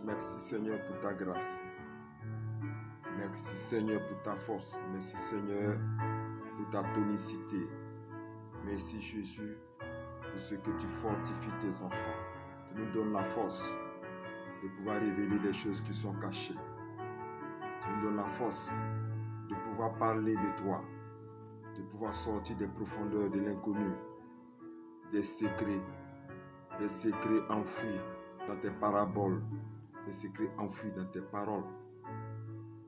Merci Seigneur pour ta grâce. Merci Seigneur pour ta force. Merci Seigneur pour ta tonicité. Merci Jésus pour ce que tu fortifies tes enfants. Tu nous donnes la force de pouvoir révéler des choses qui sont cachées. Tu nous donnes la force de pouvoir parler de toi, de pouvoir sortir des profondeurs de l'inconnu, des secrets enfouis dans tes paraboles, des secrets enfouis dans tes paroles.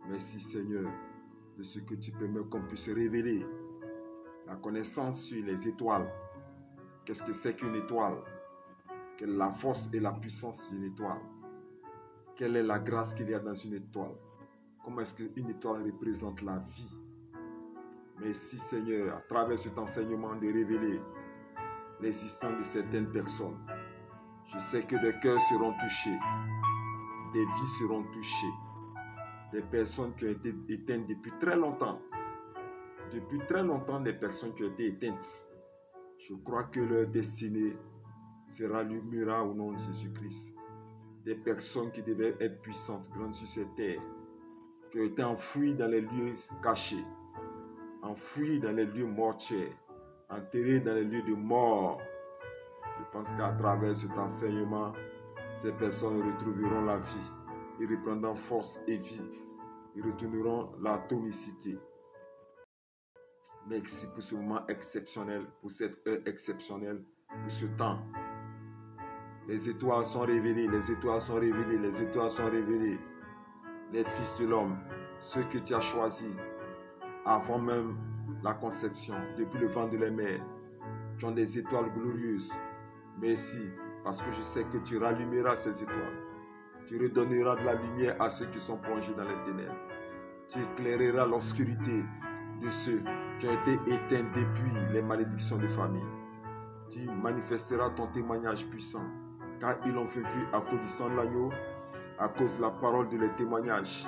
Merci Seigneur de ce que tu permets qu'on puisse révéler la connaissance sur les étoiles. Qu'est-ce que c'est qu'une étoile? Quelle est la force et la puissance d'une étoile? Quelle est la grâce qu'il y a dans une étoile? Comment est-ce qu'une étoile représente la vie? Merci Seigneur, à travers cet enseignement, de révéler l'existence de certaines personnes. Je sais que des cœurs seront touchés, des vies seront touchées, des personnes qui ont été éteintes depuis très longtemps. Depuis très longtemps, des personnes qui ont été éteintes. Je crois que leur destinée se rallumera au nom de Jésus-Christ. Des personnes qui devaient être puissantes, grandes sur cette terre, qui ont été enfouies dans les lieux cachés, enfouies dans les lieux mortuaires, enterrées dans les lieux de mort. Je pense qu'à travers cet enseignement, ces personnes retrouveront la vie. Ils reprendront force et vie. Ils retourneront la tonicité. Merci pour ce moment exceptionnel, pour cette heure exceptionnelle, pour ce temps. Les étoiles sont révélées, les étoiles sont révélées, les étoiles sont révélées. Les fils de l'homme, ceux que tu as choisis avant même la conception, depuis le vent de la mer, qui ont des étoiles glorieuses. Merci, parce que je sais que tu rallumeras ces étoiles. Tu redonneras de la lumière à ceux qui sont plongés dans les ténèbres. Tu éclaireras l'obscurité de ceux qui ont été éteints depuis les malédictions de famille. Tu manifesteras ton témoignage puissant, car ils l'ont vaincu à cause du sang de l'agneau, à cause de la parole de les témoignages.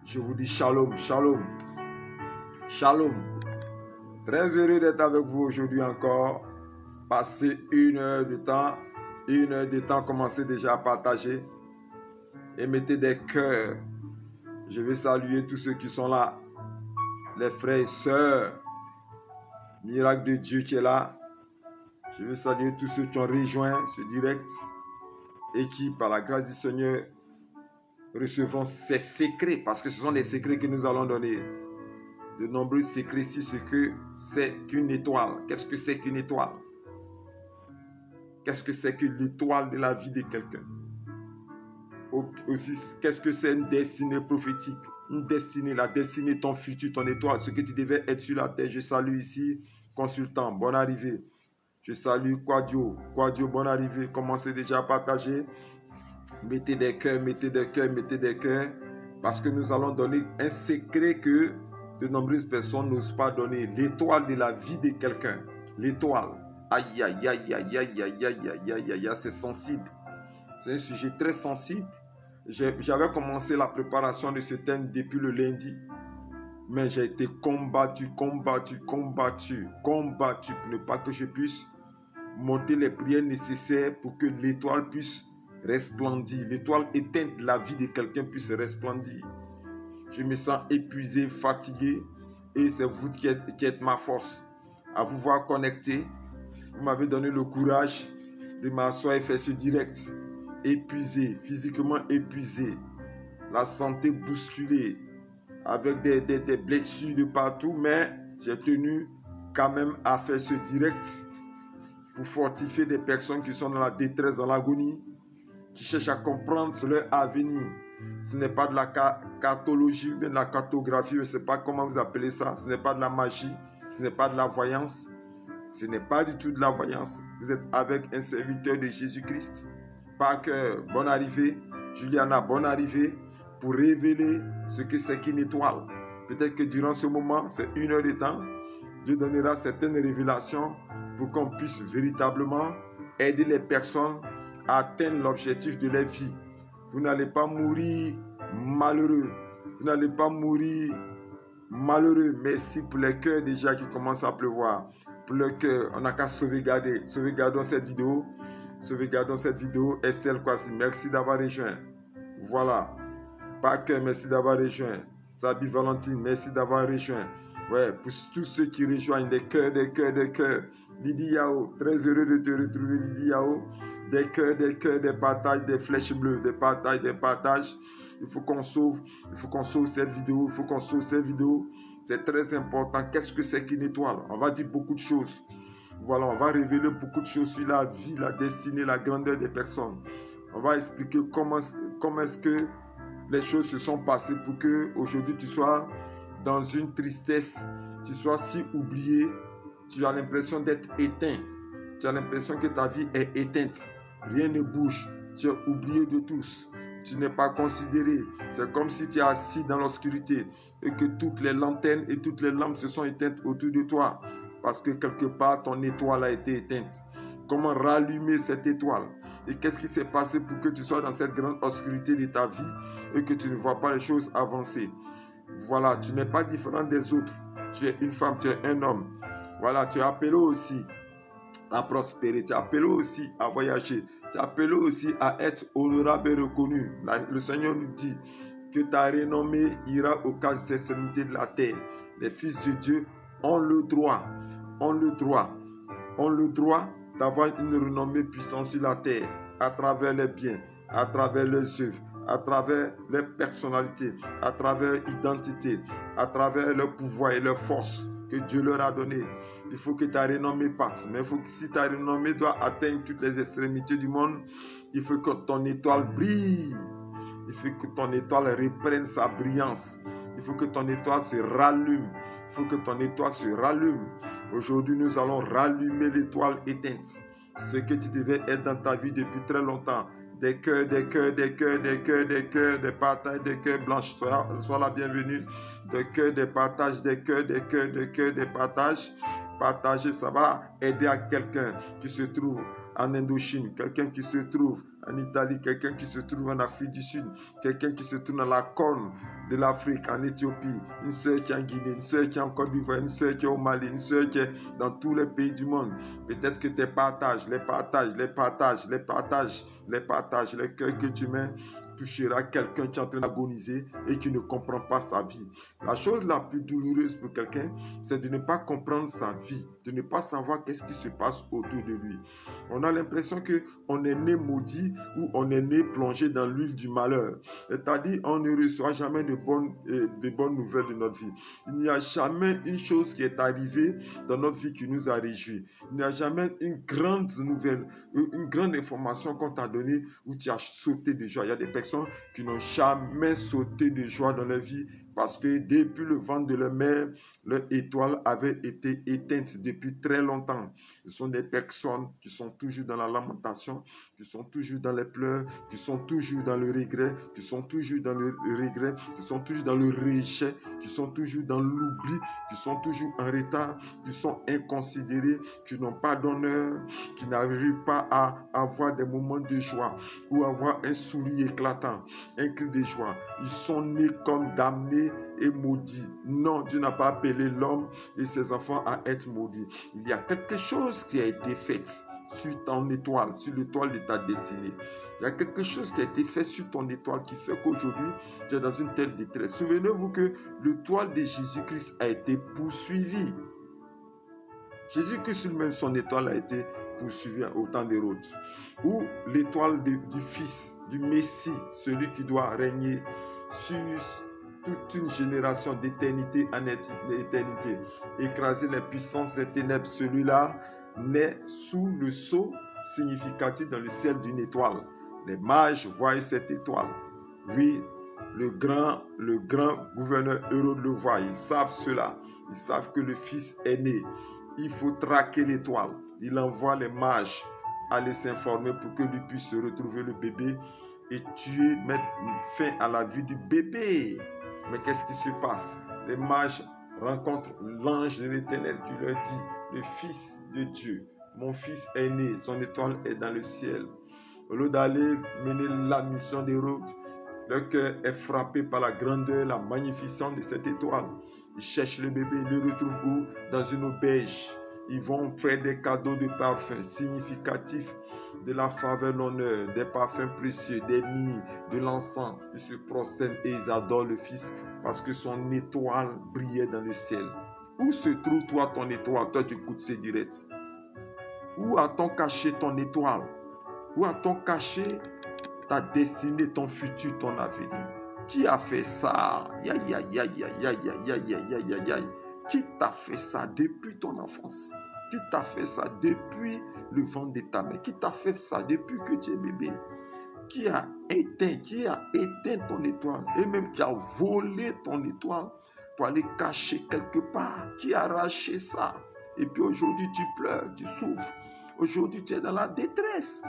Je vous dis shalom, shalom, shalom. Très heureux d'être avec vous aujourd'hui encore. Passez une heure de temps, commencez déjà à partager et mettez des cœurs. Je vais saluer tous ceux qui sont là, les frères et sœurs, miracle de Dieu qui est là. Je vais saluer tous ceux qui ont rejoint ce direct et qui, par la grâce du Seigneur, recevront ces secrets, parce que ce sont les secrets que nous allons donner. De nombreux secrets sur ce que c'est qu'une étoile. Qu'est-ce que c'est qu'une étoile? Qu'est-ce que c'est que l'étoile de la vie de quelqu'un? Aussi, qu'est-ce que c'est une destinée prophétique? Une destinée, la destinée de ton futur, ton étoile, ce que tu devais être sur la terre. Je salue ici, consultant, bonne arrivée. Je salue Quadio, bonne arrivée. Commencez déjà à partager. Mettez des cœurs, mettez des cœurs, mettez des cœurs. Parce que nous allons donner un secret que de nombreuses personnes n'osent pas donner. L'étoile de la vie de quelqu'un. L'étoile. Aïe, aïe, aïe, aïe, aïe, aïe, aïe, aïe, aïe, aïe, c'est sensible. C'est un sujet très sensible. J'avais commencé la préparation de ce thème depuis le lundi. Mais j'ai été combattu pour ne pas que je puisse monter les prières nécessaires pour que l'étoile puisse resplendir. L'étoile éteinte de la vie de quelqu'un puisse resplendir. Je me sens épuisé, fatigué. Et c'est vous qui êtes ma force. À vous voir connecté. Vous m'avez donné le courage de m'asseoir et faire ce direct. Épuisé, physiquement épuisé. La santé bousculée. Avec des blessures de partout. Mais j'ai tenu quand même à faire ce direct. Pour fortifier des personnes qui sont dans la détresse, dans l'agonie. Qui cherchent à comprendre leur avenir. Ce n'est pas de la cartologie, mais de la cartographie. Je ne sais pas comment vous appelez ça. Ce n'est pas de la magie. Ce n'est pas de la voyance. Ce n'est pas du tout de la voyance. Vous êtes avec un serviteur de Jésus-Christ. Parker, bonne arrivée. Juliana, bonne arrivée. Pour révéler ce que c'est qu'une étoile. Peut-être que durant ce moment, c'est une heure de temps. Dieu donnera certaines révélations pour qu'on puisse véritablement aider les personnes à atteindre l'objectif de leur vie. Vous n'allez pas mourir malheureux. Vous n'allez pas mourir malheureux. Merci pour les cœurs déjà qui commencent à pleuvoir. Pour le cœur, on n'a qu'à sauvegarder. Sauvegardons cette vidéo. Estelle Kwasi, merci d'avoir rejoint. Voilà. Parker, merci d'avoir rejoint. Sabi Valentine, merci d'avoir rejoint. Ouais, pour tous ceux qui rejoignent, des cœurs, des cœurs, des cœurs. Lydie Yao, très heureux de te retrouver, Lydie Yao. Des cœurs, des partages, des flèches bleues, des partages, des partages. Il faut qu'on sauve cette vidéo, il faut qu'on sauve cette vidéo. C'est très important. Qu'est-ce que c'est qu'une étoile? On va dire beaucoup de choses. Voilà, on va révéler beaucoup de choses sur la vie, la destinée, la grandeur des personnes. On va expliquer comment est-ce que les choses se sont passées pour que aujourd'hui tu sois dans une tristesse, tu sois si oublié, tu as l'impression d'être éteint, tu as l'impression que ta vie est éteinte, rien ne bouge, tu es oublié de tous, tu n'es pas considéré. C'est comme si tu es assis dans l'obscurité et que toutes les lanternes et toutes les lampes se sont éteintes autour de toi parce que quelque part ton étoile a été éteinte. Comment rallumer cette étoile? Et qu'est-ce qui s'est passé pour que tu sois dans cette grande obscurité de ta vie et que tu ne vois pas les choses avancer? Voilà, tu n'es pas différent des autres. Tu es une femme, tu es un homme. Voilà, tu es appelé aussi à prospérer, tu es appelé aussi à voyager, tu es appelé aussi à être honorable et reconnu. Le Seigneur nous dit que ta renommée ira au cas des extrémités de la terre. Les fils de Dieu ont le droit d'avoir une renommée puissante sur la terre, à travers les biens, à travers les œuvres, à travers les personnalités, à travers l'identité, à travers le pouvoir et leur force que Dieu leur a donné. Il faut que ta renommée parte. Mais il faut que si ta renommée doit atteindre toutes les extrémités du monde, il faut que ton étoile brille. Il faut que ton étoile reprenne sa brillance. Il faut que ton étoile se rallume. Il faut que ton étoile se rallume. Aujourd'hui, nous allons rallumer l'étoile éteinte. Ce que tu devais être dans ta vie depuis très longtemps. Des cœurs, des cœurs, des cœurs, des cœurs, des cœurs, des partages, des cœurs blanches. Sois la bienvenue. Des cœurs, des partages, des cœurs, des cœurs, des cœurs, des partages. Partager, ça va aider à quelqu'un qui se trouve en Indochine, quelqu'un qui se trouve en Italie, quelqu'un qui se trouve en Afrique du Sud, quelqu'un qui se trouve dans la corne de l'Afrique, en Éthiopie, une sœur qui est en Guinée, une sœur qui est en Côte d'Ivoire, une sœur qui est au Mali, une sœur qui est dans tous les pays du monde. Peut-être que tes partages, les cœurs que tu mets, touchera quelqu'un qui est en train d'agoniser et qui ne comprend pas sa vie. La chose la plus douloureuse pour quelqu'un, c'est de ne pas comprendre sa vie, de ne pas savoir qu'est-ce qui se passe autour de lui. On a l'impression qu'on est né maudit ou on est né plongé dans l'huile du malheur. C'est-à-dire, on ne reçoit jamais de bonnes nouvelles de notre vie. Il n'y a jamais une chose qui est arrivée dans notre vie qui nous a réjouis. Il n'y a jamais une grande nouvelle, une grande information qu'on t'a donnée où tu as sauté de joie. Il y a des personnes qui n'ont jamais sauté de joie dans leur vie parce que depuis le ventre de leur mère, leur étoile avait été éteinte depuis très longtemps. Ce sont des personnes qui sont toujours dans la lamentation, qui sont toujours dans les pleurs, qui sont toujours dans le regret, qui sont toujours dans le regret, qui sont toujours dans le rejet, qui sont toujours dans l'oubli, qui sont toujours en retard, qui sont inconsidérés, qui n'ont pas d'honneur, qui n'arrivent pas à avoir des moments de joie ou avoir un sourire éclatant, un cri de joie. Ils sont nés comme damnés et maudits. Non, Dieu n'a pas appelé l'homme et ses enfants à être maudits. Il y a quelque chose qui a été fait sur ton étoile, sur l'étoile de ta destinée. Il y a quelque chose qui a été fait sur ton étoile qui fait qu'aujourd'hui, tu es dans une telle détresse. Souvenez-vous que l'étoile de Jésus-Christ a été poursuivie. Jésus-Christ lui-même, son étoile a été poursuivie au temps d'Hérode. Ou l'étoile du Fils, du Messie, celui qui doit régner sur toute une génération d'éternité en éternité, écraser les puissances des ténèbres. Celui-là naît sous le sceau significatif dans le ciel d'une étoile. Les mages voient cette étoile. Oui, le grand gouverneur Hérode le voit. Ils savent cela. Ils savent que le Fils est né. Il faut traquer l'étoile. Il envoie les mages aller s'informer pour que lui puisse retrouver le bébé et tuer, mettre fin à la vie du bébé. Mais qu'est-ce qui se passe? Les mages rencontrent l'ange de l'Éternel qui leur dit, le Fils de Dieu, mon fils est né, son étoile est dans le ciel. Au lieu d'aller mener la mission d'Hérode, leur cœur est frappé par la grandeur, la magnificence de cette étoile. Ils cherchent le bébé, ils le retrouvent où? Dans une auberge. Ils vont faire des cadeaux de parfums significatifs de la faveur, l'honneur, des parfums précieux, des myrrhes, de l'encens. Ils se prosternent et ils adorent le Fils parce que son étoile brillait dans le ciel. Où se trouve toi ton étoile? Toi tu écoutes ces directs. Où a-t-on caché ton étoile? Où a-t-on caché ta destinée, ton futur, ton avenir? Qui a fait ça? Qui t'a fait ça depuis ton enfance? Qui t'a fait ça depuis le ventre de ta mère? Qui t'a fait ça depuis que tu es bébé? Qui a éteint ton étoile et même qui a volé ton étoile pour aller cacher quelque part? Qui a arraché ça? Et puis aujourd'hui tu pleures, tu souffres. Aujourd'hui, tu es dans la détresse.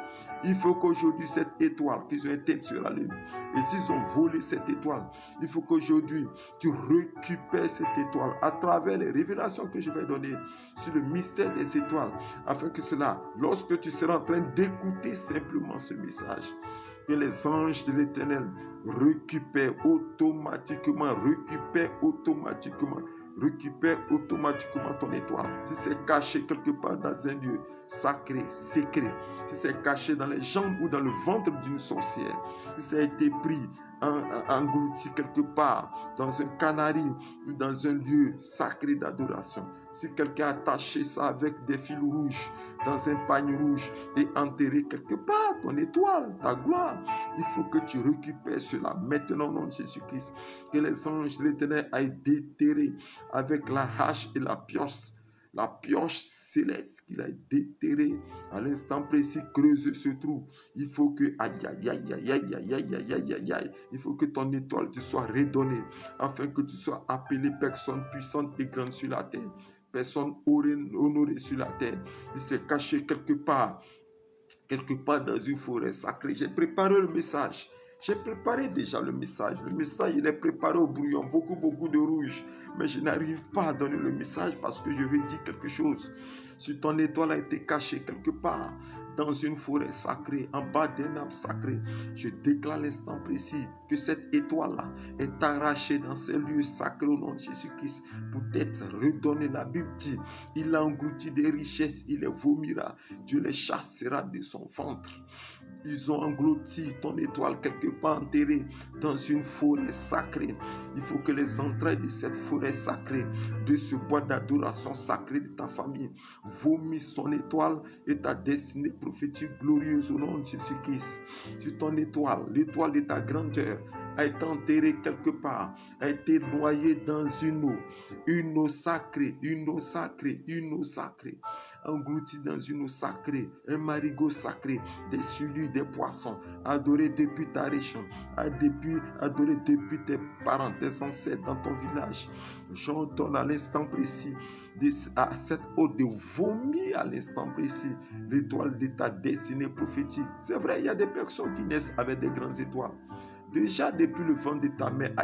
Il faut qu'aujourd'hui, cette étoile qu'ils ont éteinte se rallume. Et s'ils ont volé cette étoile, il faut qu'aujourd'hui, tu récupères cette étoile à travers les révélations que je vais donner sur le mystère des étoiles. Afin que cela, lorsque tu seras en train d'écouter simplement ce message, que les anges de l'Éternel récupèrent automatiquement ton étoile. Si c'est caché quelque part dans un lieu sacré, secret, si c'est caché dans les jambes ou dans le ventre d'une sorcière, si ça a été pris, englouti quelque part dans un canari ou dans un lieu sacré d'adoration, si quelqu'un a attaché ça avec des fils rouges dans un panier rouge et enterré quelque part ton étoile, ta gloire, il faut que tu récupères cela maintenant au nom de Jésus-Christ. Que les anges de l'Éternel aillent déterrer avec la hache et la pioche céleste qu'il a déterrée à l'instant précis, creuser ce trou. Il faut que il faut que ton étoile te soit redonnée afin que tu sois appelé personne puissante et grande sur la terre, personne honorée sur la terre. Il s'est caché quelque part dans une forêt sacrée. J'ai préparé le message. J'ai préparé déjà le message. Le message, il est préparé au brouillon. Beaucoup de rouge. Mais je n'arrive pas à donner le message parce que je veux dire quelque chose. Si ton étoile a été cachée quelque part dans une forêt sacrée, en bas d'un arbre sacré, je déclare l'instant précis que cette étoile-là est arrachée dans ces lieux sacrés au nom de Jésus-Christ pour être redonnée. La Bible dit, il a englouti des richesses, il les vomira. Dieu les chassera de son ventre. Ils ont englouti ton étoile quelque part enterrée dans une forêt sacrée. Il faut que les entrailles de cette forêt sacrée, de ce bois d'adoration sacré de ta famille, vomissent ton étoile et ta destinée prophétique glorieuse au nom de Jésus-Christ. Si ton étoile, l'étoile de ta grandeur, a été enterrée quelque part, a été noyée dans une eau sacrée, engloutie dans une eau sacrée, un marigot sacré, des sulus, des poissons, adorés depuis ta région, adorés depuis tes parents, tes ancêtres dans ton village. J'ordonne à l'instant précis à cette eau de vomir à l'instant précis l'étoile de ta destinée prophétique. C'est vrai, il y a des personnes qui naissent avec des grandes étoiles. Déjà depuis le ventre de ta mère,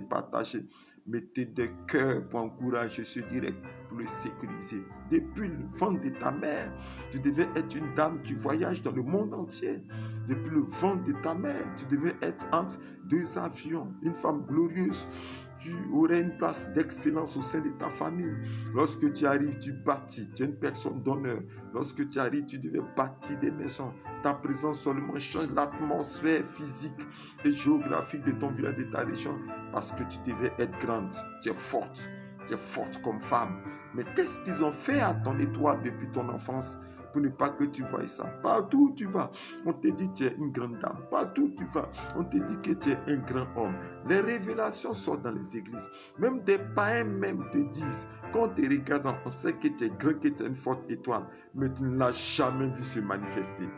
partagez. Mettez des cœurs pour encourager ce direct, pour le sécuriser. Depuis le ventre de ta mère, tu devais être une dame qui voyage dans le monde entier. Depuis le ventre de ta mère, tu devais être entre deux avions, une femme glorieuse. Tu aurais une place d'excellence au sein de ta famille. Lorsque tu arrives, tu bâtis. Tu es une personne d'honneur. Lorsque tu arrives, tu devais bâtir des maisons. Ta présence seulement change l'atmosphère physique et géographique de ton village, de ta région, parce que tu devais être grande. Tu es forte. Tu es forte comme femme. Mais qu'est-ce qu'ils ont fait à ton étoile depuis ton enfance pour ne pas que tu vois ça? Partout où tu vas, on te dit que tu es une grande dame. Partout où tu vas, on te dit que tu es un grand homme. Les révélations sortent dans les églises. Même des païens même te disent, quand on te regarde, on sait que tu es grand, que tu es une forte étoile, mais tu ne l'as jamais vu se manifester.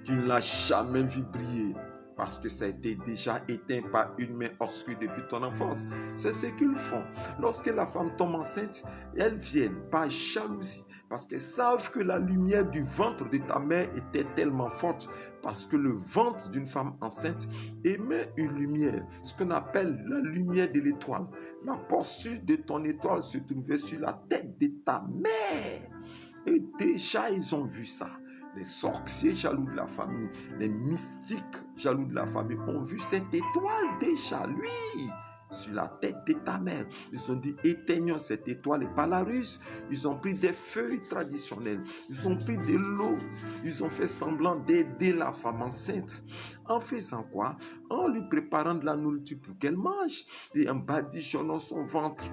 Tu ne l'as jamais vu briller. Parce que ça a été déjà éteint par une main obscure depuis ton enfance. C'est ce qu'ils font. Lorsque la femme tombe enceinte, elles viennent par jalousie. Parce qu'elles savent que la lumière du ventre de ta mère était tellement forte. Parce que le ventre d'une femme enceinte émet une lumière. Ce qu'on appelle la lumière de l'étoile. La posture de ton étoile se trouvait sur la tête de ta mère. Et déjà, ils ont vu ça. Les sorciers jaloux de la famille, les mystiques jaloux de la famille ont vu cette étoile déjà. Lui, sur la tête de ta mère. Ils ont dit, éteignons cette étoile. Et par la ruse, ils ont pris des feuilles traditionnelles. Ils ont pris de l'eau. Ils ont fait semblant d'aider la femme enceinte. En faisant quoi? En lui préparant de la nourriture pour qu'elle mange. Et en badigeonnant son ventre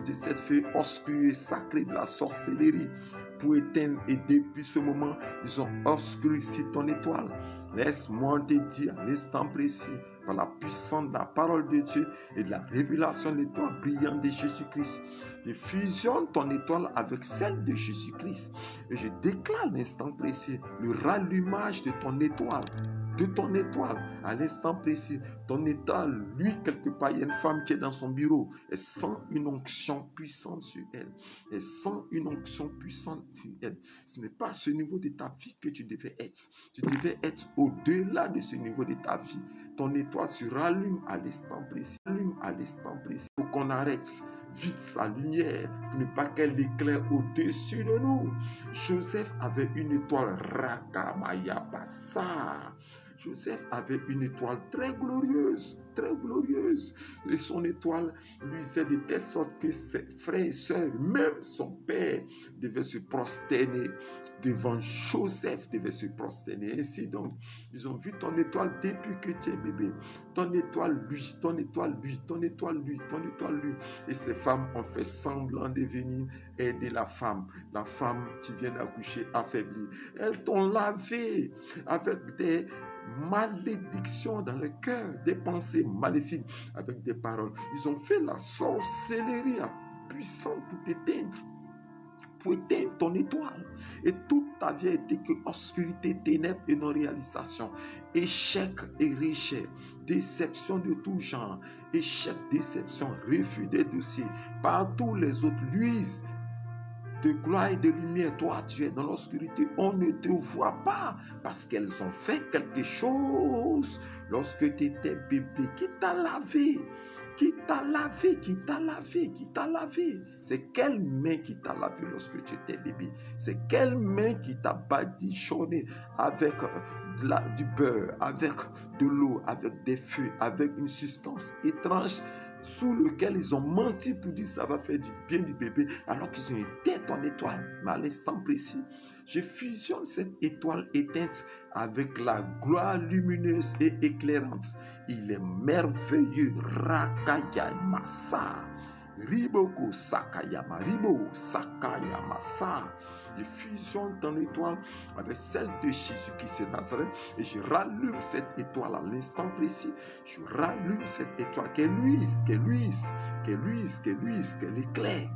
de cette feuille obscure et sacrée de la sorcellerie. Pour éteindre, et depuis ce moment, ils ont obscurci ton étoile. Laisse-moi te dire à l'instant précis, par la puissance de la parole de Dieu et de la révélation de l'étoile brillante de Jésus-Christ. Je fusionne ton étoile avec celle de Jésus-Christ. Et je déclare à l'instant précis le rallumage de ton étoile. À l'instant précis, ton étoile, lui, quelque part, il y a une femme qui est dans son bureau, elle sent une onction puissante sur elle. Elle sent une onction puissante sur elle. Ce n'est pas à ce niveau de ta vie que tu devais être. Tu devais être au-delà de ce niveau de ta vie. Ton étoile se rallume à l'instant précis. Pour qu'on arrête vite sa lumière pour ne pas qu'elle éclaire au-dessus de nous. Joseph avait une étoile Rakamaya Bassa. Joseph avait une étoile très glorieuse. Et son étoile luisait de telle sorte que ses frères et sœurs, même son père, devait se prosterner devant Joseph, Ainsi donc, ils ont vu ton étoile depuis que tu es bébé. Ton étoile, lui. Et ces femmes ont fait semblant de venir aider la femme qui vient d'accoucher affaiblie. Elles t'ont lavé avec des malédictions dans le cœur, des pensées maléfiques avec des paroles. Ils ont fait la sorcellerie puissante pour t'éteindre, ton étoile. Et toute ta vie a été que obscurité, ténèbres et non-réalisation, échec et rejet, déception de tout genre, échec, déception, refus des dossiers. Partout les autres luisent de gloire et de lumière. Toi, tu es dans l'obscurité. On ne te voit pas parce qu'elles ont fait quelque chose lorsque tu étais bébé. Qui t'a lavé? C'est quelle main qui t'a lavé lorsque tu étais bébé? C'est quelle main qui t'a badigeonné avec du beurre, avec de l'eau, avec des feux, avec une substance étrange sous lequel ils ont menti pour dire ça va faire du bien du bébé, alors qu'ils ont éteint ton étoile. Mais à l'instant précis, je fusionne cette étoile éteinte avec la gloire lumineuse et éclairante. Il est merveilleux. Rakaya Massa. Riboko Sakayama. Ribo Sakayama Sa. Je fusionne ton étoile avec celle de Jésus-Christ de Nazareth et je rallume cette étoile à l'instant précis. Je rallume cette étoile, qu'elle luise, qu'elle éclaire.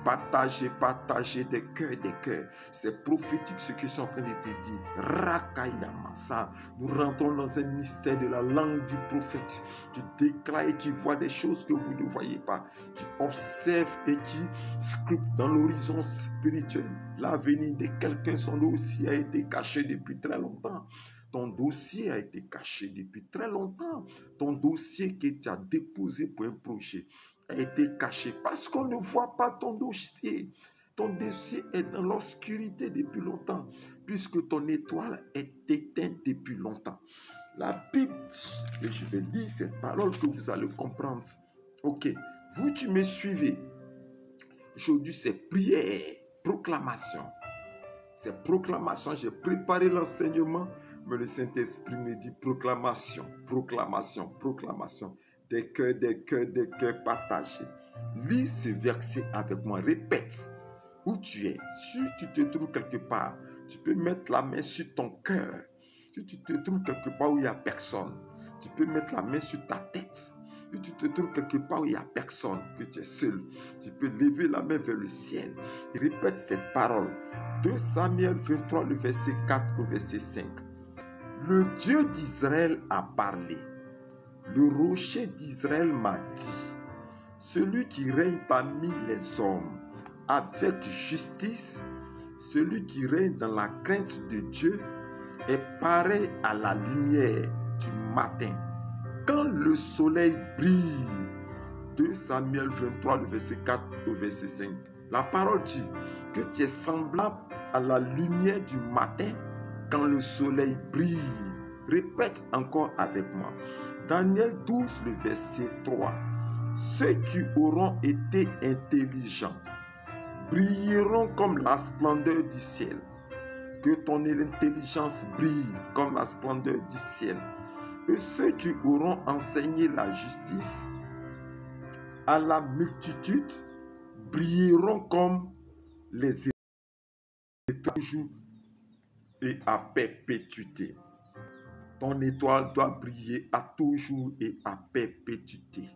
Partager des cœurs. C'est prophétique ce que je suis en train de te dire. Rakayamasa. Nous rentrons dans un mystère de la langue du prophète qui déclare et qui voit des choses que vous ne voyez pas, qui observe et qui scrute dans l'horizon spirituel. L'avenir de quelqu'un, son dossier a été caché depuis très longtemps. Ton dossier a été caché depuis très longtemps. Ton dossier que tu as déposé pour un projet a été caché parce qu'on ne voit pas ton dossier. Ton dossier est dans l'obscurité depuis longtemps puisque ton étoile est éteinte depuis longtemps. La Bible dit, et je vais lire cette parole que vous allez comprendre. Ok, vous qui me suivez, aujourd'hui c'est prière, proclamation. C'est proclamation, j'ai préparé l'enseignement, mais le Saint-Esprit me dit proclamation. Des cœurs partagés. Lis ce verset avec moi, répète où tu es. Si tu te trouves quelque part, tu peux mettre la main sur ton cœur. Si tu te trouves quelque part où il n'y a personne, tu peux mettre la main sur ta tête. Si tu te trouves quelque part où il n'y a personne, que tu es seul, tu peux lever la main vers le ciel et répète cette parole. 2 Samuel 23, le verset 4 au verset 5. Le Dieu d'Israël a parlé. Le rocher d'Israël m'a dit, celui qui règne parmi les hommes avec justice, celui qui règne dans la crainte de Dieu, est pareil à la lumière du matin, quand le soleil brille. 2 Samuel 23, le verset 4 au verset 5. La parole dit que tu es semblable à la lumière du matin quand le soleil brille. Répète encore avec moi. Daniel 12, le verset 3. Ceux qui auront été intelligents brilleront comme la splendeur du ciel. Que ton intelligence brille comme la splendeur du ciel. Et ceux qui auront enseigné la justice à la multitude brilleront comme les étoiles toujours et à perpétuité. Ton étoile doit briller à toujours et à perpétuité.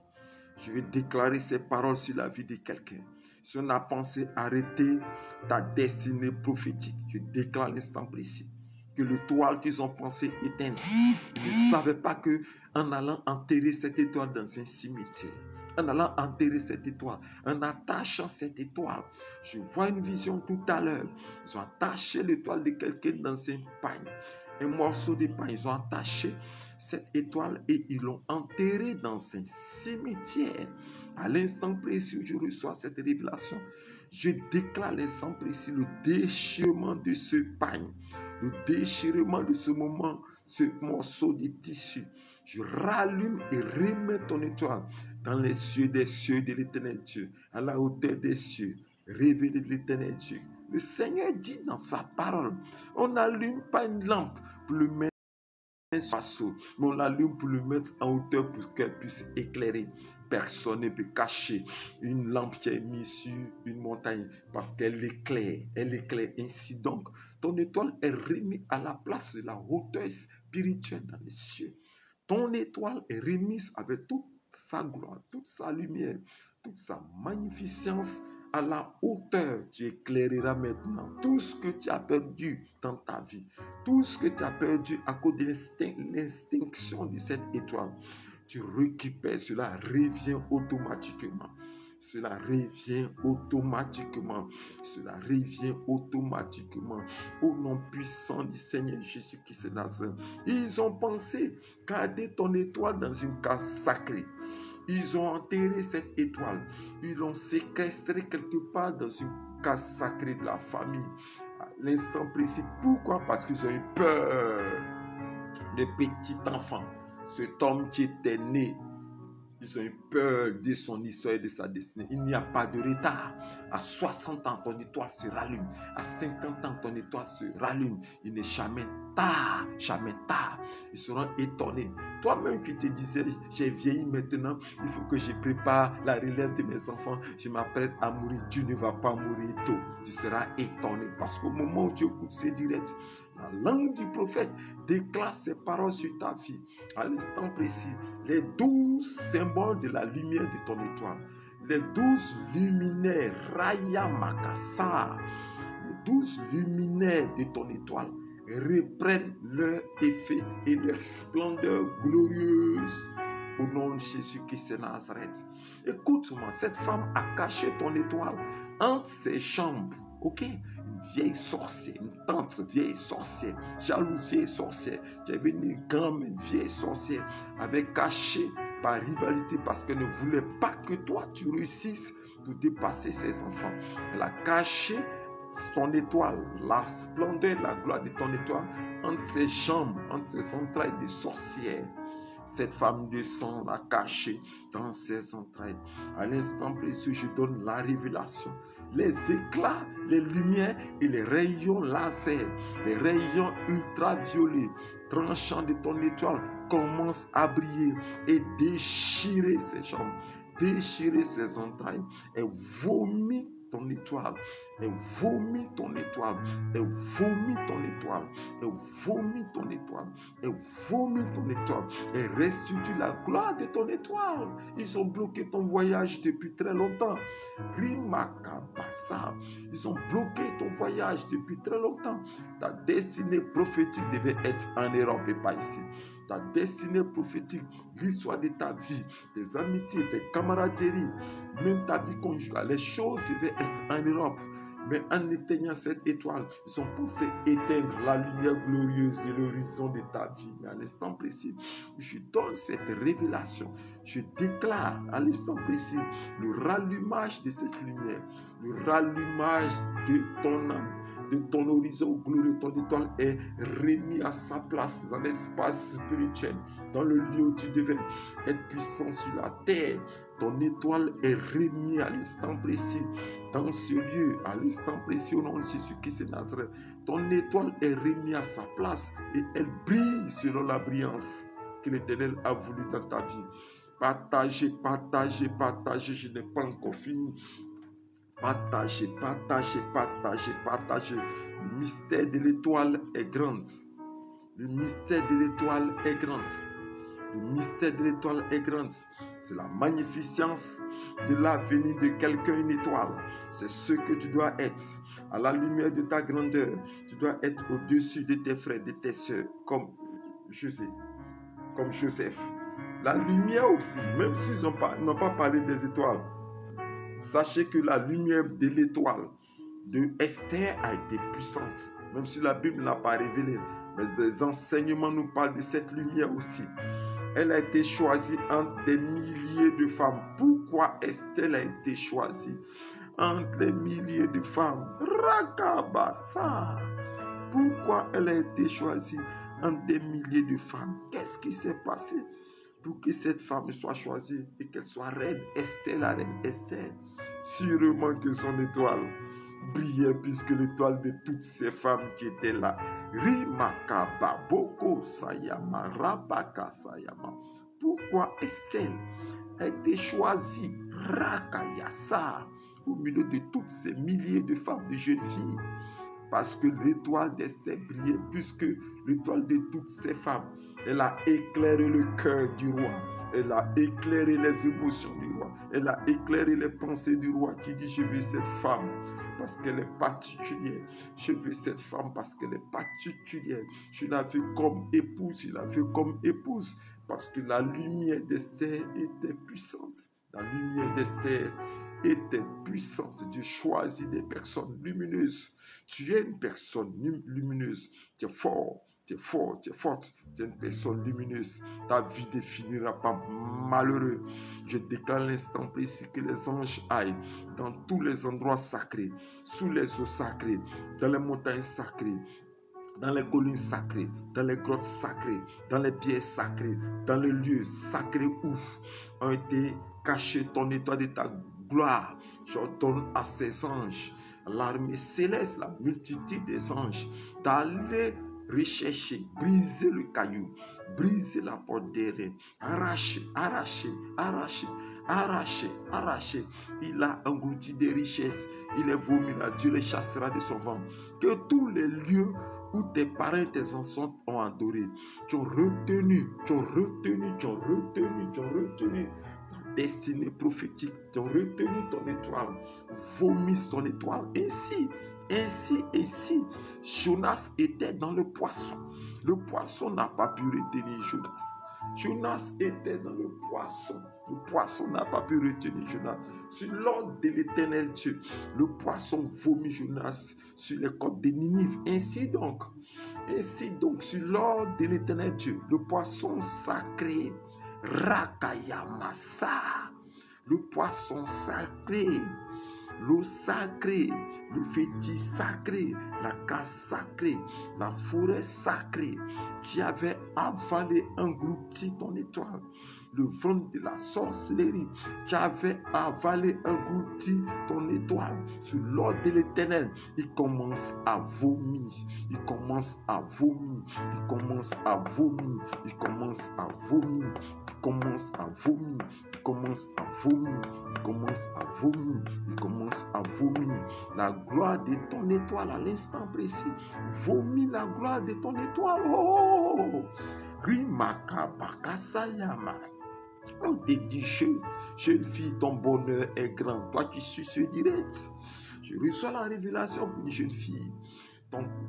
Je vais déclarer ces paroles sur la vie de quelqu'un. Si on a pensé arrêter ta destinée prophétique, je déclare l'instant précis que l'étoile qu'ils ont pensé éteindre, ils ne savaient pas qu'en allant enterrer cette étoile dans un cimetière, en allant enterrer cette étoile, en attachant cette étoile, je vois une vision tout à l'heure. Ils ont attaché l'étoile de quelqu'un dans un pain, un morceau de pain. Ils ont attaché cette étoile et ils l'ont enterrée dans un cimetière. À l'instant précis où je reçois cette révélation, je déclare l'instant précis le déchirement de ce pain, le déchirement de ce moment, ce morceau de tissu. Je rallume et remets ton étoile dans les cieux des cieux de l'éternel Dieu, à la hauteur des cieux, révélé de l'éternel Dieu. Le Seigneur dit dans sa parole, on n'allume pas une lampe pour le mettre mais on l'allume pour le mettre en hauteur pour qu'elle puisse éclairer. Personne ne peut cacher une lampe qui est mise sur une montagne parce qu'elle éclaire. Elle éclaire ainsi. Donc, ton étoile est remise à la place de la hauteur spirituelle dans les cieux. Ton étoile est remise avec toute sa gloire, toute sa lumière, toute sa magnificence à la hauteur. Tu éclaireras maintenant tout ce que tu as perdu dans ta vie, tout ce que tu as perdu à cause de l'extinction de cette étoile. Tu récupères, cela revient automatiquement. Cela revient automatiquement. Cela revient automatiquement. Au nom puissant du Seigneur Jésus-Christ de Nazareth. Ils ont pensé garder ton étoile dans une case sacrée. Ils ont enterré cette étoile. Ils l'ont séquestrée quelque part dans une case sacrée de la famille. À l'instant précis. Pourquoi? Parce qu'ils ont eu peur de petit enfant. Cet homme qui était né, ils ont eu peur de son histoire et de sa destinée. Il n'y a pas de retard. À 60 ans, ton étoile se rallume. À 50 ans, ton étoile se rallume. Il n'est jamais tard. Jamais tard. Ils seront étonnés. Toi-même qui te disais, j'ai vieilli maintenant, il faut que je prépare la relève de mes enfants. Je m'apprête à mourir. Tu ne vas pas mourir tôt. Tu seras étonné. Parce qu'au moment où tu écoutes ce direct, la langue du prophète déclare ses paroles sur ta vie. À l'instant précis, les 12 symboles de la lumière de ton étoile, les 12 luminaires, Raya Makassa, les 12 luminaires de ton étoile reprennent leur effet et leur splendeur glorieuse au nom de Jésus-Christ de Nazareth. Écoute-moi, cette femme a caché ton étoile entre ses jambes. Ok? Une vieille sorcière, une tante vieille sorcière, jalouse vieille sorcière, qui est venue une grand-mère vieille sorcière, avait caché par rivalité parce qu'elle ne voulait pas que toi tu réussisses pour dépasser ses enfants. Elle a caché ton étoile, la splendeur, la gloire de ton étoile entre ses jambes, entre ses entrailles de sorcière. Cette femme de sang l'a caché dans ses entrailles. À l'instant précis, je donne la révélation. Les éclats, les lumières et les rayons laser, les rayons ultraviolets tranchants de ton étoile commencent à briller et déchirer ses jambes, déchirer ses entrailles et vomir ton étoile, elle vomit ton étoile, elle vomit ton étoile, elle vomit ton étoile, elle vomit ton étoile, elle restitue la gloire de ton étoile. Ils ont bloqué ton voyage depuis très longtemps. Rimakabasa, ils ont bloqué ton voyage depuis très longtemps. Ta destinée prophétique devait être en Europe et pas ici. Ta destinée prophétique, l'histoire de ta vie, tes amitiés, tes camaraderies, même ta vie conjugale, les choses devaient être en Europe. Mais en éteignant cette étoile, ils ont pensé éteindre la lumière glorieuse de l'horizon de ta vie. Mais à l'instant précis, je donne cette révélation. Je déclare à l'instant précis le rallumage de cette lumière, le rallumage de ton âme, de ton horizon glorieux. Ton étoile est remis à sa place dans l'espace spirituel, dans le lieu où tu devais être puissant sur la terre. Ton étoile est remise à l'instant précis dans ce lieu, à l'instant précis au nom de Jésus-Christ de Nazareth. Ton étoile est remise à sa place et elle brille selon la brillance que l'Éternel a voulu dans ta vie. Partagez, partagez, partagez. Je n'ai pas encore fini. Partagez, partagez, partagez, partagez. Le mystère de l'étoile est grand. Le mystère de l'étoile est grand. Le mystère de l'étoile est grand. C'est la magnificence de l'avenir de quelqu'un, une étoile. C'est ce que tu dois être. À la lumière de ta grandeur, tu dois être au-dessus de tes frères, de tes soeurs, comme Joseph. La lumière aussi, même s'ils n'ont pas parlé des étoiles, sachez que la lumière de l'étoile de Esther a été puissante. Même si la Bible ne l'a pas révélé, mais les enseignements nous parlent de cette lumière aussi. Elle a été choisie entre des milliers de femmes. Pourquoi Esther a été choisie entre les milliers de femmes? Rakabasa. Pourquoi elle a été choisie entre des milliers de femmes? Qu'est-ce qui s'est passé pour que cette femme soit choisie et qu'elle soit reine Esther, la reine Esther? Sûrement que son étoile brillait, puisque l'étoile de toutes ces femmes qui étaient là. Rimakaba Boko Sayama Rabaka Sayama. Pourquoi Esther a été choisie Rakayasa au milieu de toutes ces milliers de femmes, de jeunes filles? Parce que l'étoile d'Esther brillait, puisque l'étoile de toutes ces femmes, elle a éclairé le cœur du roi. Elle a éclairé les émotions du roi. Elle a éclairé les pensées du roi qui dit: je veux cette femme parce qu'elle est particulière. Je veux cette femme parce qu'elle est particulière. Je la veux comme épouse. Je la veux comme épouse parce que la lumière d'Esther était puissante. La lumière d'Esther était puissante. Dieu choisit des personnes lumineuses. Tu es une personne lumineuse. Tu es fort. Tu es fort, tu es forte, tu es une personne lumineuse. Ta vie ne finira pas malheureux. Je déclare l'instant précis que les anges aillent dans tous les endroits sacrés, sous les eaux sacrées, dans les montagnes sacrées, dans les collines sacrées, dans les grottes sacrées, dans les pierres sacrées, dans les lieux sacrés où ont été cachés ton étoile de ta gloire. J'ordonne à ces anges, à l'armée céleste, la multitude des anges, d'aller rechercher, briser le caillou, briser la porte derrière, arracher, arracher, arracher, arracher, arracher. Il a englouti des richesses, il est vomi là, Dieu les chassera de son ventre. Que tous les lieux où tes parents et tes ancêtres ont adoré, tu as retenu ta destinée prophétique, tu as retenu ton étoile, vomisse ton étoile. Ainsi, Jonas était dans le poisson. Le poisson n'a pas pu retenir Jonas. Jonas était dans le poisson. Le poisson n'a pas pu retenir Jonas. Sur l'ordre de l'Éternel Dieu, le poisson vomit Jonas sur les côtes de Ninive. Ainsi donc, sur l'ordre de l'Éternel Dieu, le poisson sacré, Rakayamasa, le poisson sacré, l'eau sacrée, le fétiche sacré, la case sacrée, la forêt sacrée qui avait avalé, englouti ton étoile, le vent de la sorcellerie qui avait avalé, englouti ton étoile. Sur l'ordre de l'Éternel, il commence à vomir, il commence à vomir, il commence à vomir, il commence à vomir, il commence à vomir, il commence à vomir, il commence à vomir, il commence à vomir la gloire de ton étoile à l'instant précis. Vomit la gloire de ton étoile. Oh, Rimakabakasayama. On te dit, jeune fille, ton bonheur est grand. Toi qui suis ce direct, je reçois la révélation pour une jeune fille.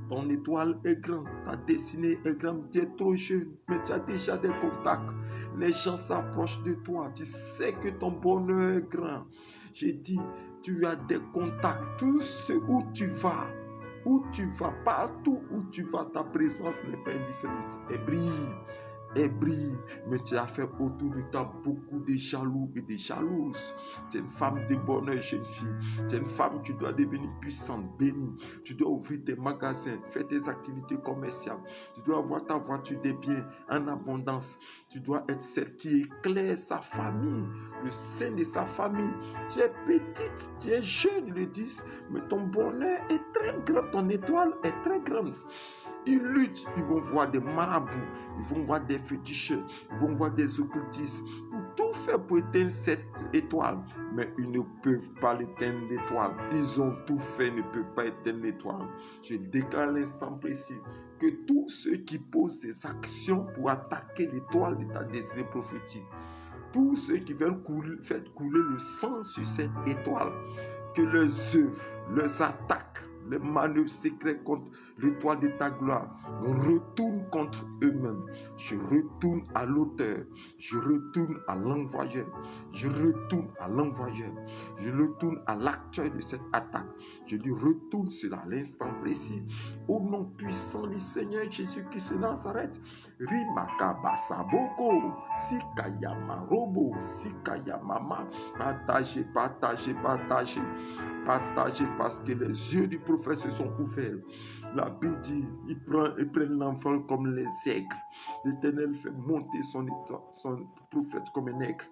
Ton étoile est grande, ta destinée est grande, tu es trop jeune, mais tu as déjà des contacts. Les gens s'approchent de toi, tu sais que ton bonheur est grand. J'ai dit, tu as des contacts. Tout ce où tu vas, partout où tu vas, ta présence n'est pas indifférente. Elle brille, mais tu as fait autour de toi beaucoup de jaloux et de jalouses. Tu es une femme de bonheur, jeune fille. Tu es une femme, tu dois devenir puissante, bénie. Tu dois ouvrir tes magasins, faire tes activités commerciales. Tu dois avoir ta voiture de biens en abondance. Tu dois être celle qui éclaire sa famille, le sein de sa famille. Tu es petite, tu es jeune, ils le disent, mais ton bonheur est très grand, ton étoile est très grande. Ils luttent, ils vont voir des marabouts, ils vont voir des féticheurs, ils vont voir des occultistes pour tout faire pour éteindre cette étoile. Mais ils ne peuvent pas l'éteindre l'étoile. Ils ont tout fait, ils ne peuvent pas éteindre l'étoile. Je déclare à l'instant précis que tous ceux qui posent des actions pour attaquer l'étoile de ta destinée prophétique, tous ceux qui veulent faire couler le sang sur cette étoile, que leurs œuvres, leurs attaques, les manœuvres secrètes contre l'étoile de ta gloire retournent contre eux-mêmes. Je retourne à l'auteur, je retourne à l'envoyeur, je retourne à l'envoyeur, je retourne à l'acteur de cette attaque. Je lui retourne cela à l'instant précis. Au nom puissant du Seigneur Jésus-Christ de Nazareth. Rimakabasaboko, Sikayama Robo, Sikayamama. Partagez, partagez, partagez. Partagez parce que les yeux du prophète se sont ouverts. La Bible dit, ils prennent l'enfant comme les aigles. L'Éternel fait monter son prophète comme un aigle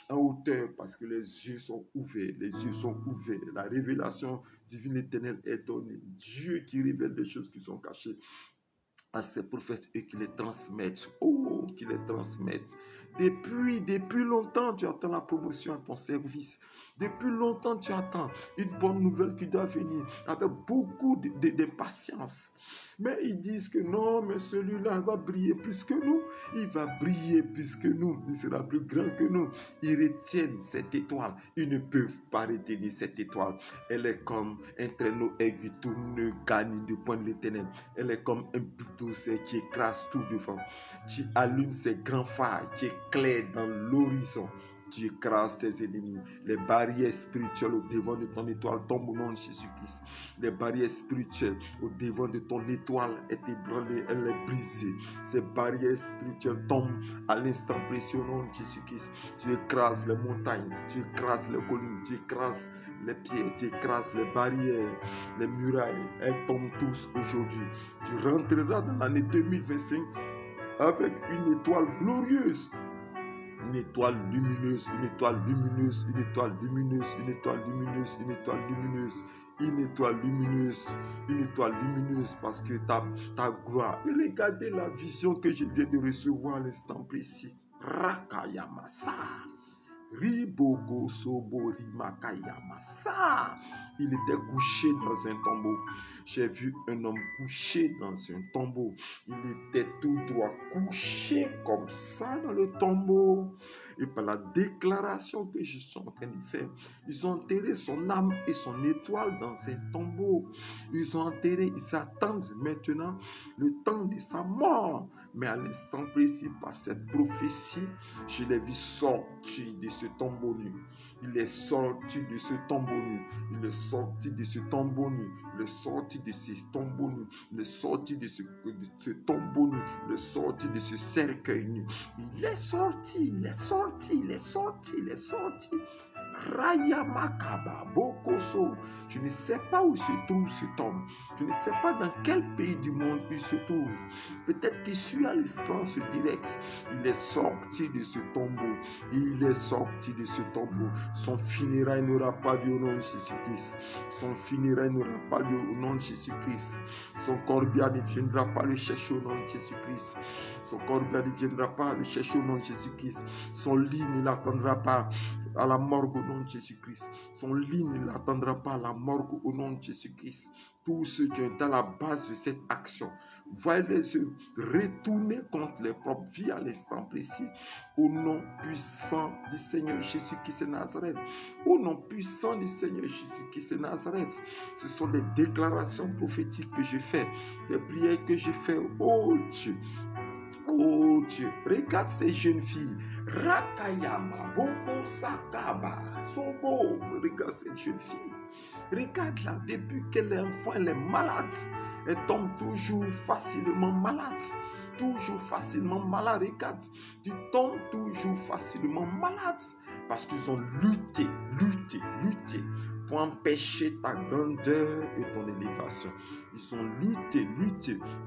en hauteur parce que les yeux sont ouverts. Les yeux sont ouverts. La révélation divine de l'Éternel est donnée. Dieu qui révèle des choses qui sont cachées à ses prophètes et qui les transmettent. Oh, qui les transmettent. Depuis longtemps, tu attends la promotion à ton service. Depuis longtemps, tu attends une bonne nouvelle qui doit venir avec beaucoup d'impatience. Mais ils disent que non, mais celui-là va briller plus que nous. Il va briller plus que nous. Il sera plus grand que nous. Ils retiennent cette étoile. Ils ne peuvent pas retenir cette étoile. Elle est comme un traîneau aigu, tout ne gagne de point de l'Éternel. Elle est comme un bulldozer qui écrase tout devant, qui allume ses grands phares, qui éclaire dans l'horizon. Tu écrases tes ennemis. Les barrières spirituelles au devant de ton étoile tombent au nom de Jésus-Christ. Les barrières spirituelles au devant de ton étoile est ébranlée, elle est brisée. Ces barrières spirituelles tombent à l'instant précieux au nom de Jésus-Christ. Tu écrases les montagnes, tu écrases les collines, tu écrases les pieds, tu écrases les barrières, les murailles. Elles tombent tous aujourd'hui. Tu rentreras dans l'année 2025 avec une étoile glorieuse. Une étoile lumineuse, une étoile lumineuse, une étoile lumineuse, une étoile lumineuse, une étoile lumineuse, une étoile lumineuse, une étoile lumineuse parce que ta gloire. Et regardez la vision que je viens de recevoir à l'instant précis. Rakayamasa. Ribogo Sobori Makayamasa. Il était couché dans un tombeau. J'ai vu un homme couché dans un tombeau. Il était tout droit couché comme ça dans le tombeau. Et par la déclaration que je suis en train de faire, ils ont enterré son âme et son étoile dans un tombeau. Ils ont enterré, ils s'attendent maintenant le temps de sa mort. Mais à l'instant précis, par cette prophétie, je l'ai vu sortir de ce tombeau nu. Il est sorti de ce tombeau nu. Il est sorti de ce tombeau nu. Il est sorti de ce tombeau nu. Il est sorti de ce tombeau nu. Il est sorti de ce cercueil nu. Il est sorti. Il est sorti. Il est sorti. Il est sorti. Rayamakaba Bokoso. Je ne sais pas où se trouve cet homme. Je ne sais pas dans quel pays du monde il se trouve. Peut-être qu'il suit à l'essence directe. Il est sorti de ce tombeau. Il est sorti de ce tombeau. Son funérail n'aura pas lieu au nom de Jésus-Christ. Son funérail n'aura pas lieu au nom de Jésus-Christ. Son corbillard ne viendra pas le chercher au nom de Jésus-Christ. Son corbillard ne viendra pas le chercher au nom de Jésus-Christ. Son lit ne l'attendra pas à la morgue au nom de Jésus-Christ. Son lit ne l'attendra pas à la morgue au nom de Jésus-Christ. Tous ceux qui sont à la base de cette action, voyez les yeux retourner contre les propres vies à l'instant précis. Au nom puissant du Seigneur Jésus-Christ de Nazareth. Au nom puissant du Seigneur Jésus-Christ de Nazareth. Ce sont des déclarations prophétiques que je fais, des prières que je fais. Oh Dieu. Oh Dieu, regarde ces jeunes filles, Rakayama, Boko Sakaba, Sobo. Regarde cette jeune fille. Regarde-la, depuis qu'elle est enfant, elle est malade. Elle tombe toujours facilement malade. Toujours facilement malade. Regarde, tu tombes toujours facilement malade. Parce qu'ils ont lutté pour empêcher ta grandeur et ton élévation. Ils ont lutté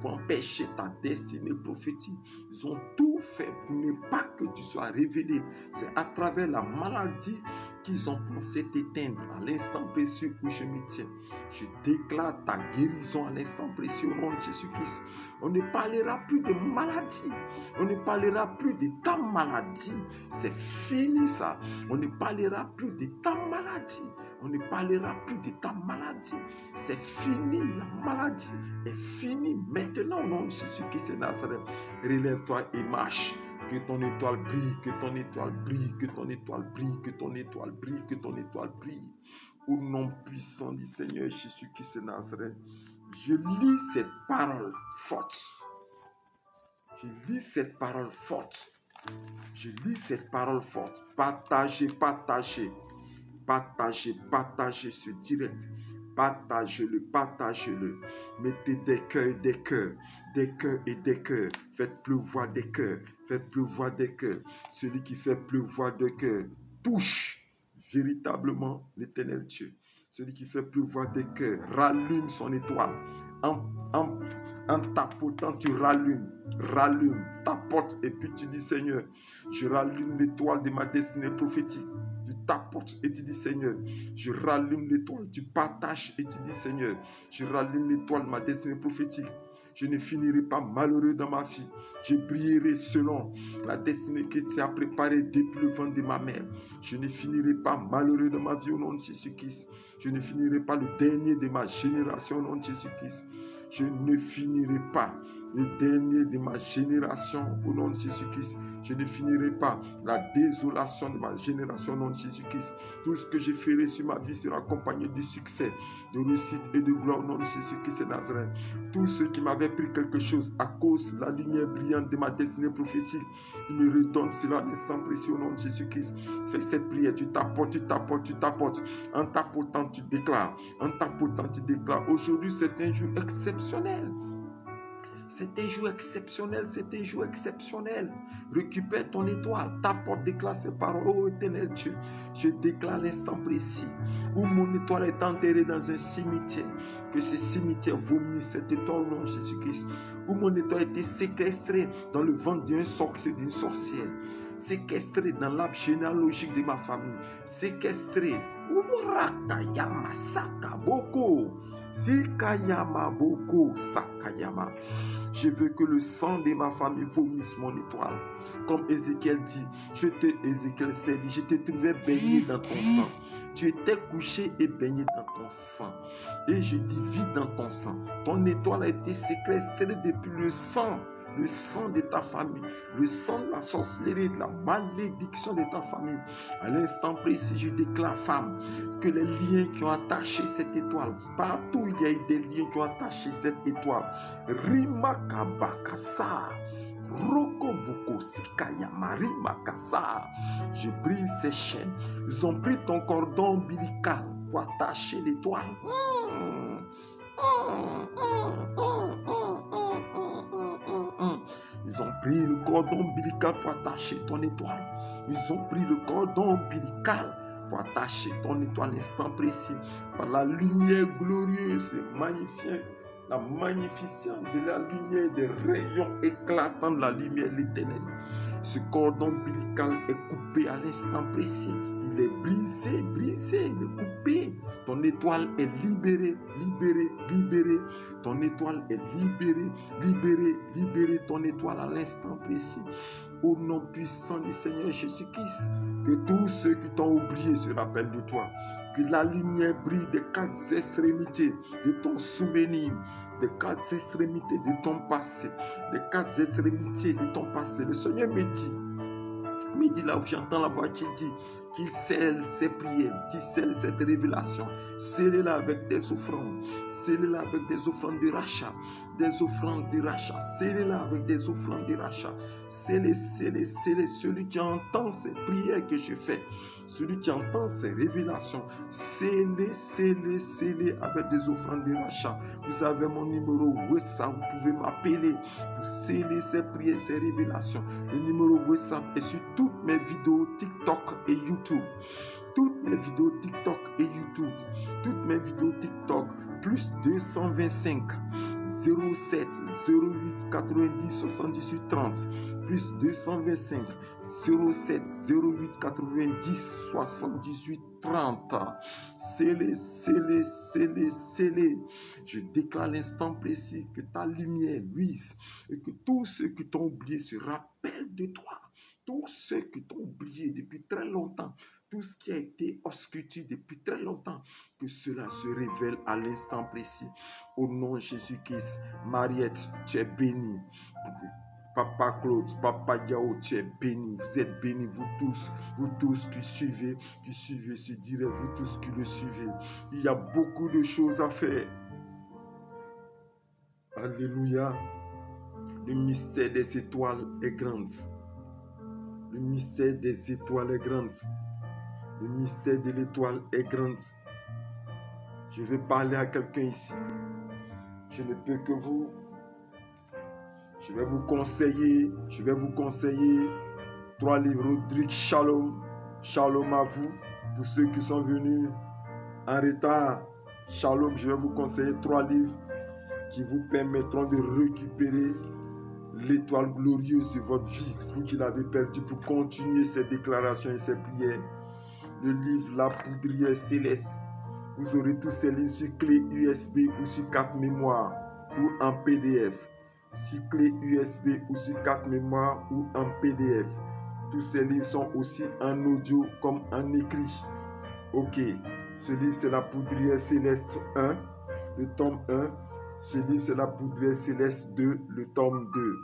pour empêcher ta destinée prophétique. Ils ont tout fait pour ne pas que tu sois révélé. C'est à travers la maladie qu'ils ont pensé t'éteindre à l'instant précieux où je me tiens. Je déclare ta guérison à l'instant précieux au nom de Jésus-Christ. On ne parlera plus de maladie. On ne parlera plus de ta maladie. C'est fini ça. On ne parlera plus de ta maladie. On ne parlera plus de ta maladie. C'est fini. La maladie est finie. Maintenant, au nom de Jésus-Christ de Nazareth, relève-toi et marche. Que ton étoile brille, que ton étoile brille, que ton étoile brille, que ton étoile brille, que ton étoile brille. Au nom puissant du Seigneur Jésus-Christ de Nazareth, je lis cette parole forte. Je lis cette parole forte. Je lis cette parole forte. Partagez ce direct. Partagez-le. Mettez des cœurs et des cœurs. Faites pleuvoir des cœurs. Celui qui fait pleuvoir des cœurs touche véritablement l'Éternel Dieu. Celui qui fait pleuvoir des cœurs rallume son étoile. En tapotant, tu rallumes, tapote et puis tu dis Seigneur, je rallume l'étoile de ma destinée prophétique. Tu tapotes et tu dis Seigneur, je rallume l'étoile. Tu partages et tu dis Seigneur, je rallume l'étoile de ma destinée prophétique. Je ne finirai pas malheureux dans ma vie. Je brillerai selon la destinée que tu as préparée depuis le ventre de ma mère. Je ne finirai pas malheureux dans ma vie au nom de Jésus-Christ. Je ne finirai pas le dernier de ma génération au nom de Jésus-Christ. Je ne finirai pas le dernier de ma génération au nom de Jésus-Christ. Je ne finirai pas la désolation de ma génération au nom de Jésus-Christ. Tout ce que je ferai sur ma vie sera accompagné du succès, de réussite et de gloire au nom de Jésus-Christ de Nazareth. Tous ceux qui m'avaient pris quelque chose à cause de la lumière brillante de ma destinée prophétique, ils me redonnent cela à l'instant précis au nom de Jésus-Christ. Fais cette prière, tu tapotes. En tapotant, tu déclares. Aujourd'hui, c'est un jour exceptionnel. C'est un jour exceptionnel. Récupère ton étoile. Tapote, déclare ces paroles. Oh éternel Dieu, je déclare l'instant précis où mon étoile est enterrée dans un cimetière. Que ce cimetière vomisse cette étoile au nom de Jésus-Christ. Où mon étoile a été séquestrée dans le ventre d'un sorcier, d'une sorcière. Séquestrée dans l'arbre généalogique de ma famille. Séquestrée. Urakayama Sakaboko. Zikayama Boko Sakayama. Je veux que le sang de ma famille vomisse mon étoile. Comme Ézéchiel dit, Ézéchiel s'est dit, je te trouvais baigné dans ton sang. Tu étais couché et baigné dans ton sang. Et je dis, vis dans ton sang. Ton étoile a été séquestrée depuis le sang de ta famille, le sang de la sorcellerie, de la malédiction de ta famille. À l'instant précis, je déclare, femme, que les liens qui ont attaché cette étoile, partout il y a eu des liens qui ont attaché cette étoile. Rimakabakasa, Rokobuko Sikayama, Rimakasa. Je brise ces chaînes. Ils ont pris ton cordon ombilical pour attacher l'étoile. Ils ont pris le cordon ombilical pour attacher ton étoile. Ils ont pris le cordon ombilical pour attacher ton étoile à l'instant précis. Par la lumière glorieuse et magnifique, la magnificence de la lumière, des rayons éclatants de la lumière de l'Éternel. Ce cordon ombilical est coupé à l'instant précis. Il est brisé, il est coupé. Ton étoile est libérée. Ton étoile est libérée. Ton étoile à l'instant précis. Au nom puissant du Seigneur Jésus-Christ, que tous ceux qui t'ont oublié se rappellent de toi. Que la lumière brille des quatre extrémités de ton souvenir, des quatre extrémités de ton passé, des quatre extrémités de ton passé. Le Seigneur me dit là où j'entends la voix qui dit, qu'il scelle ces prières, qu'il scelle cette révélation. Scellez-la avec des offrandes. Scellez-la avec des offrandes de rachat. Des offrandes de rachat. Scellez-la avec des offrandes de rachat. Scellez. Celui qui entend ces prières que je fais, celui qui entend ces révélations, scellez avec des offrandes de rachat. Vous avez mon numéro WhatsApp, vous pouvez m'appeler pour sceller ces prières, ces révélations. Le numéro WhatsApp est sur toutes mes vidéos TikTok et YouTube. Toutes mes vidéos TikTok et YouTube. Toutes mes vidéos TikTok, plus 225 07 08 90 78 30. Plus 225 07 08 90 78 30. Scellez. Je déclare l'instant précis que ta lumière luise et que tous ceux qui t'ont oublié se rappellent de toi. Tous ceux qui t'ont oublié depuis très longtemps, tout ce qui a été obscurci depuis très longtemps, que cela se révèle à l'instant précis. Au nom de Jésus-Christ, Mariette, tu es bénie. Papa Claude, Papa Yao, tu es béni. Vous êtes bénis, vous tous qui suivez ce direct, vous tous qui le suivez. Il y a beaucoup de choses à faire. Alléluia. Le mystère des étoiles est grand. Le mystère des étoiles est grand. Le mystère de l'étoile est grand. Je vais parler à quelqu'un ici. Je ne peux que vous. Je vais vous conseiller 3 livres. Rodrigue Shalom. Shalom à vous. Pour ceux qui sont venus en retard, Shalom, je vais vous conseiller 3 livres qui vous permettront de récupérer l'étoile glorieuse de votre vie, vous qui l'avez perdu, pour continuer ces déclarations et ces prières. Le livre La Poudrière Céleste. Vous aurez tous ces livres sur clé USB ou sur carte mémoire ou en PDF. Sur clé USB ou sur carte mémoire ou en PDF. Tous ces livres sont aussi en audio comme en écrit. Ok, ce livre c'est La Poudrière Céleste 1, le tome 1. Ce livre c'est La Poudrière Céleste 2, le tome 2.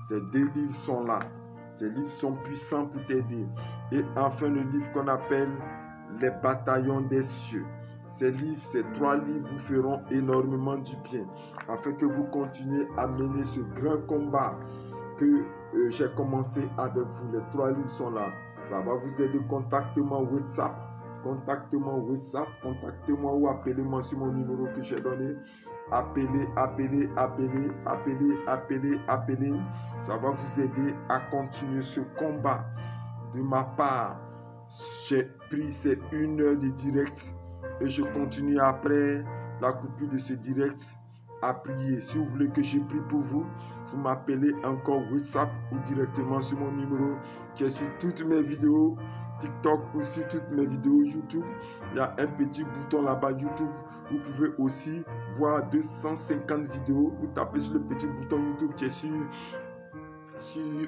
Ces 2 livres sont là. Ces livres sont puissants pour t'aider. Et enfin le livre qu'on appelle Les Bataillons des cieux. Ces 3 livres vous feront énormément du bien, afin que vous continuez à mener ce grand combat que j'ai commencé avec vous. Les 3 livres sont là. Ça va vous aider. Contactez-moi WhatsApp. Contactez-moi ou appelez-moi sur mon numéro que j'ai donné. Appelez. Ça va vous aider à continuer ce combat. De ma part, j'ai pris ces 1 heure de direct et je continue après la coupure de ce direct à prier. Si vous voulez que je prie pour vous, vous m'appelez encore WhatsApp ou directement sur mon numéro qui est sur toutes mes vidéos TikTok ou sur toutes mes vidéos YouTube. Il y a un petit bouton là-bas YouTube. Vous pouvez aussi voir 250 vidéos. Vous tapez sur le petit bouton YouTube qui est sur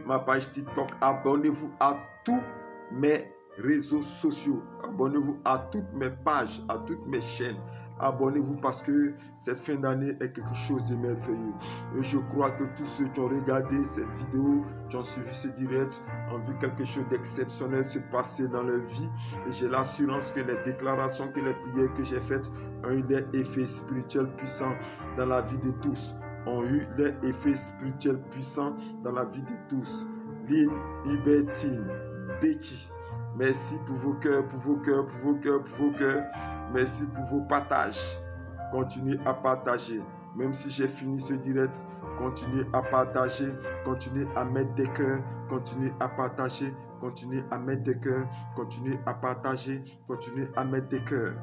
ma page TikTok. Abonnez-vous à tous mes réseaux sociaux. Abonnez-vous à toutes mes pages, à toutes mes chaînes. Abonnez-vous parce que cette fin d'année est quelque chose de merveilleux. Et je crois que tous ceux qui ont regardé cette vidéo, qui ont suivi ce direct, ont vu quelque chose d'exceptionnel se passer dans leur vie. Et j'ai l'assurance que les déclarations, que les prières que j'ai faites ont eu des effets spirituels puissants dans la vie de tous. Ont eu des effets spirituels puissants dans la vie de tous. Lynn, Hubertine, Becky, merci pour vos cœurs, Merci pour vos partages. Continuez à partager. Même si j'ai fini ce direct, continuez à partager. Continuez à mettre des cœurs. Continuez à partager. Continuez à mettre des cœurs. Continuez à partager. Continuez à mettre des cœurs.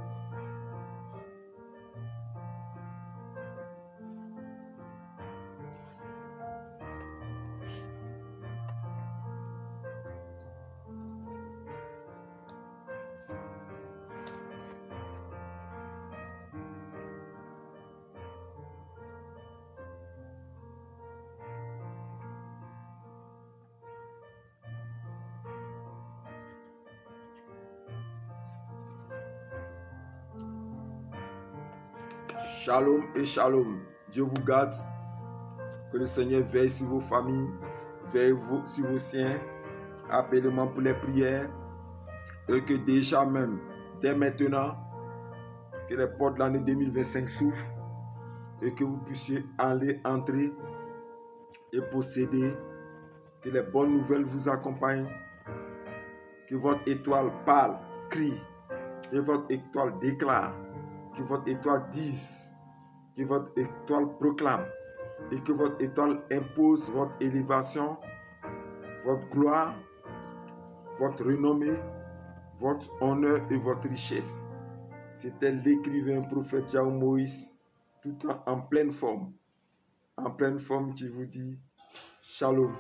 Shalom et shalom. Dieu vous garde. Que le Seigneur veille sur vos familles, veille sur vos siens. Appelez-moi pour les prières. Et que déjà même, dès maintenant, que les portes de l'année 2025 s'ouvrent et que vous puissiez aller entrer et posséder, que les bonnes nouvelles vous accompagnent, que votre étoile parle, crie, que votre étoile déclare, que votre étoile dise, que votre étoile proclame et que votre étoile impose votre élévation, votre gloire, votre renommée, votre honneur et votre richesse. C'était l'écrivain prophète Yahweh Moïse, tout en pleine forme qui vous dit Shalom.